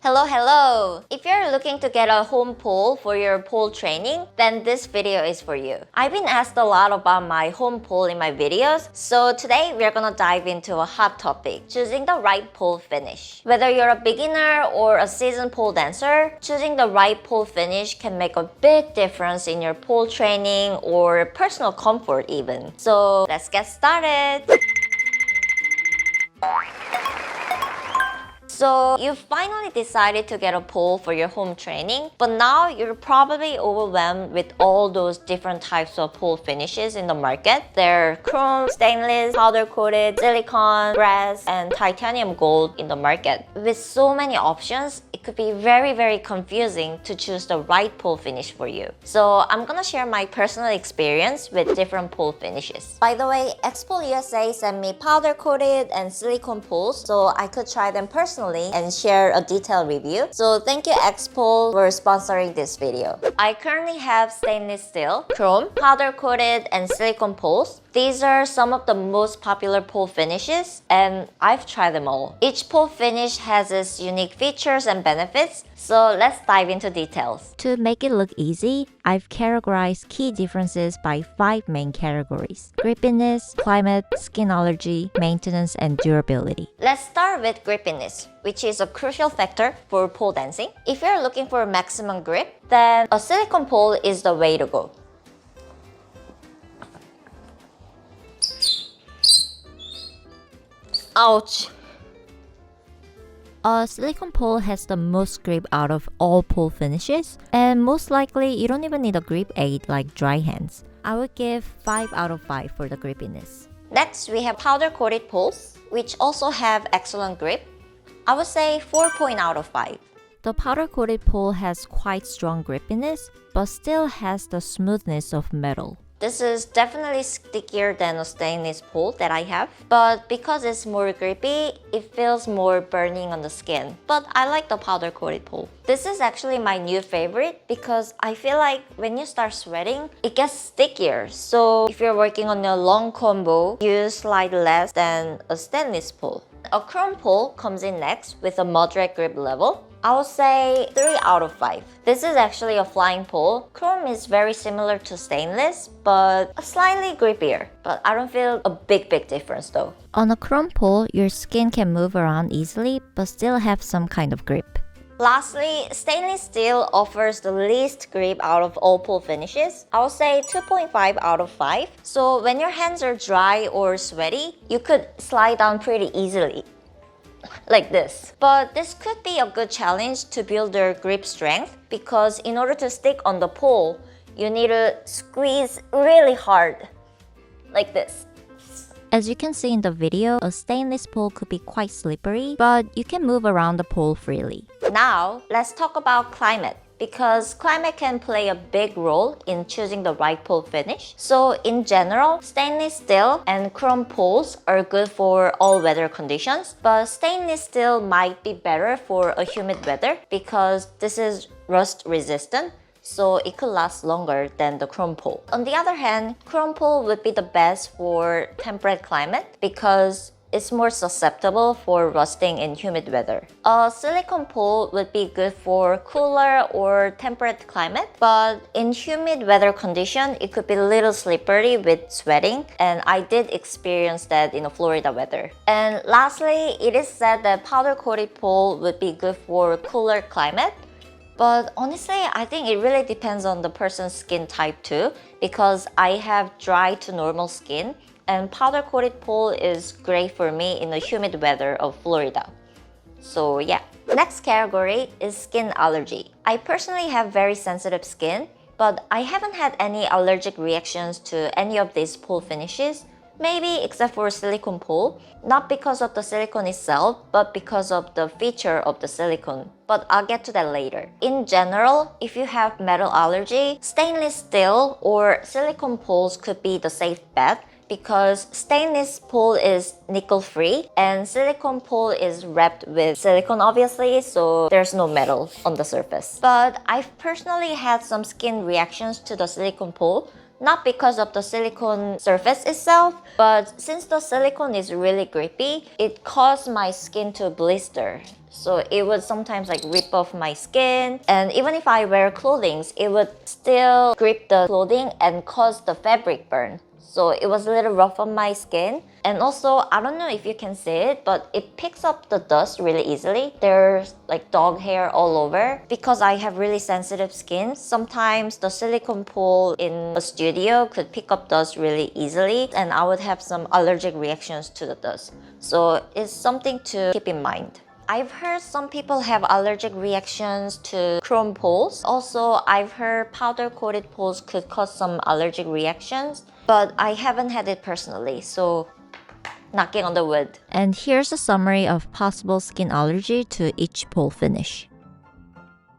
Hello, hello! If you're looking to get a home pole for your pole training, then this video is for you. I've been asked a lot about my home pole in my videos, so today we're gonna dive into a hot topic, choosing the right pole finish. Whether you're a beginner or a seasoned pole dancer, choosing the right pole finish can make a big difference in your pole training or personal comfort even. So let's get started! So you finally decided to get a pole for your home training, but now you're probably overwhelmed with all those different types of pole finishes in the market. There are chrome, stainless, powder-coated, silicone, brass, and titanium gold in the market. With so many options, it could be very confusing to choose the right pole finish for you. So I'm gonna share my personal experience with different pole finishes. By the way, Expo USA sent me powder-coated and silicone poles so I could try them personally and share a detailed review. So thank you Expo for sponsoring this video. I currently have stainless steel, chrome, powder coated, and silicone poles. These are some of the most popular pole finishes and I've tried them all. Each pole finish has its unique features and benefits, so let's dive into details. To make it look easy, I've categorized key differences by 5 main categories: grippiness, climate, skin allergy, maintenance, and durability. Let's start with grippiness, which is a crucial factor for pole dancing. If you're looking for maximum grip, then a silicone pole is the way to go. Ouch! A silicone pole has the most grip out of all pole finishes, and most likely you don't even need a grip aid like dry hands. I would give 5 out of 5 for the grippiness. Next, we have powder-coated poles, which also have excellent grip. I would say 4 out of 5. The powder-coated pole has quite strong grippiness, but still has the smoothness of metal. This is definitely stickier than a stainless pole that I have, but because it's more grippy, it feels more burning on the skin. But I like the powder-coated pole. This is actually my new favorite because I feel like when you start sweating, it gets stickier. So if you're working on a long combo, you slide less than a stainless pole. A chrome pole comes in next with a moderate grip level. I would say 3 out of 5. This is actually a flying pole. Chrome is very similar to stainless, but slightly grippier. But I don't feel a big difference though. On a chrome pole, your skin can move around easily, but still have some kind of grip. Lastly, stainless steel offers the least grip out of all pole finishes. I would say 2.5 out of 5. So when your hands are dry or sweaty, you could slide down pretty easily. Like this. But this could be a good challenge to build their grip strength because in order to stick on the pole, you need to squeeze really hard. Like this. As you can see in the video, a stainless pole could be quite slippery, but you can move around the pole freely. Now, let's talk about climate, because climate can play a big role in choosing the right pole finish. So in general, stainless steel and chrome poles are good for all weather conditions, but stainless steel might be better for a humid weather because this is rust resistant, so it could last longer than the chrome pole. On the other hand, chrome pole would be the best for temperate climate because it's more susceptible for rusting in humid weather. A silicone pole would be good for cooler or temperate climate, but in humid weather condition, it could be a little slippery with sweating, and I did experience that in the Florida weather. And lastly, it is said that powder-coated pole would be good for cooler climate, but honestly, I think it really depends on the person's skin type too, because I have dry to normal skin, and powder-coated pole is great for me in the humid weather of Florida. So yeah. Next category is skin allergy. I personally have very sensitive skin, but I haven't had any allergic reactions to any of these pole finishes, maybe except for silicone pole, not because of the silicone itself, but because of the feature of the silicone. But I'll get to that later. In general, if you have metal allergy, stainless steel or silicone poles could be the safe bet because stainless pole is nickel-free and silicone pole is wrapped with silicone obviously, so there's no metal on the surface. But I've personally had some skin reactions to the silicone pole, not because of the silicone surface itself, but since the silicone is really grippy, it caused my skin to blister. So it would sometimes like rip off my skin. And even if I wear clothing, it would still grip the clothing and cause the fabric burn. So it was a little rough on my skin. And also, I don't know if you can see it, but it picks up the dust really easily. There's like dog hair all over. Because I have really sensitive skin, sometimes the silicone pole in a studio could pick up dust really easily, and I would have some allergic reactions to the dust. So it's something to keep in mind. I've heard some people have allergic reactions to chrome poles. Also, I've heard powder-coated poles could cause some allergic reactions, but I haven't had it personally, so knocking on the wood. And here's a summary of possible skin allergy to each pole finish.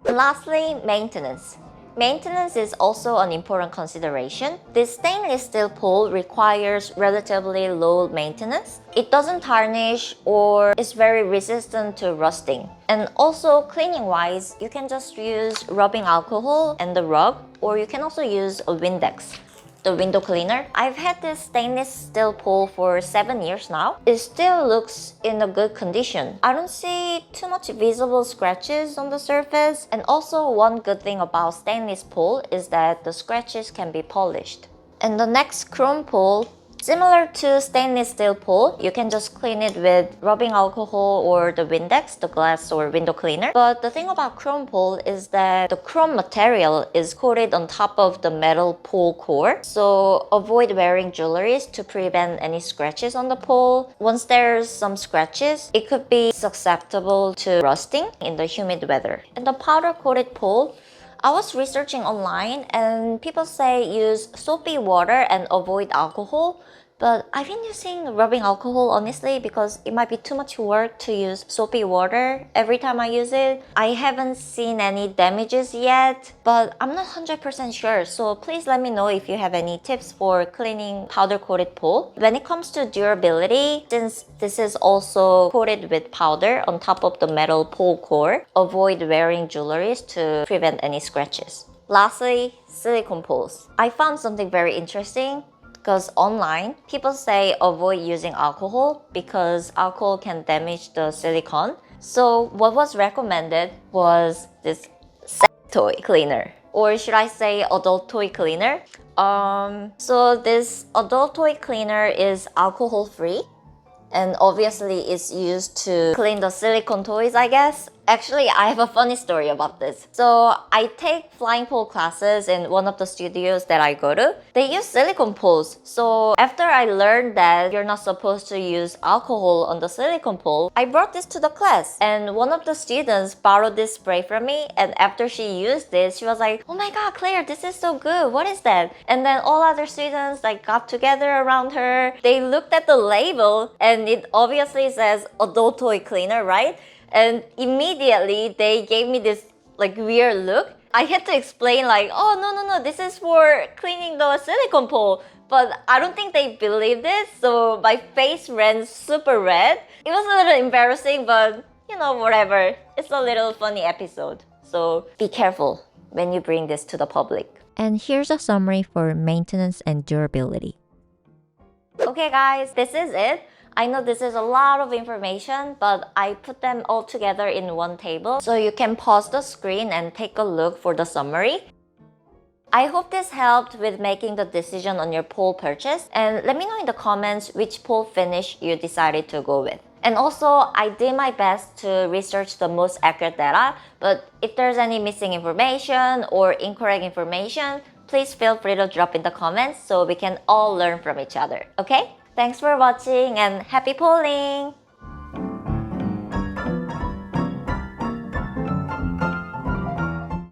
Lastly, maintenance. Maintenance is also an important consideration. This stainless steel pole requires relatively low maintenance. It doesn't tarnish or is very resistant to rusting. And also cleaning wise, you can just use rubbing alcohol and the rug, or you can also use a Windex, the window cleaner. I've had this stainless steel pole for 7 years now. It still looks in a good condition. I don't see too much visible scratches on the surface. And also one good thing about stainless pole is that the scratches can be polished. And the next chrome pole, similar to stainless steel pole, you can just clean it with rubbing alcohol or the Windex, the glass or window cleaner. But the thing about chrome pole is that the chrome material is coated on top of the metal pole core. So avoid wearing jewelry to prevent any scratches on the pole. Once there's some scratches, it could be susceptible to rusting in the humid weather. And the powder coated pole, I was researching online and people say use soapy water and avoid alcohol. But I've been using rubbing alcohol honestly because it might be too much work to use soapy water every time I use it. I haven't seen any damages yet, but I'm not 100% sure. So please let me know if you have any tips for cleaning powder coated pole. When it comes to durability, since this is also coated with powder on top of the metal pole core, avoid wearing jewelry to prevent any scratches. Lastly, silicone poles. I found something very interesting. Because online, people say avoid using alcohol because alcohol can damage the silicone. So what was recommended was this sex toy cleaner, or should I say adult toy cleaner. So this adult toy cleaner is alcohol free, and obviously it's used to clean the silicone toys, I guess. Actually, I have a funny story about this. So I take flying pole classes in one of the studios that I go to. They use silicone poles. So after I learned that you're not supposed to use alcohol on the silicone pole, I brought this to the class. And one of the students borrowed this spray from me. And after she used it, she was like, "Oh my God, Claire, this is so good. What is that?" And then all other students like got together around her. They looked at the label and it obviously says adult toy cleaner, right? And immediately they gave me this like weird look. I had to explain like, "Oh, no, this is for cleaning the silicone pole." But I don't think they believed it, so my face ran super red. It was a little embarrassing, but you know, whatever. It's a little funny episode. So be careful when you bring this to the public. And here's a summary for maintenance and durability. Okay guys, this is it. I know this is a lot of information, but I put them all together in one table so you can pause the screen and take a look for the summary. I hope this helped with making the decision on your pole purchase, and let me know in the comments which pole finish you decided to go with. And also, I did my best to research the most accurate data, but if there's any missing information or incorrect information, please feel free to drop in the comments so we can all learn from each other, okay? Thanks for watching and happy polling!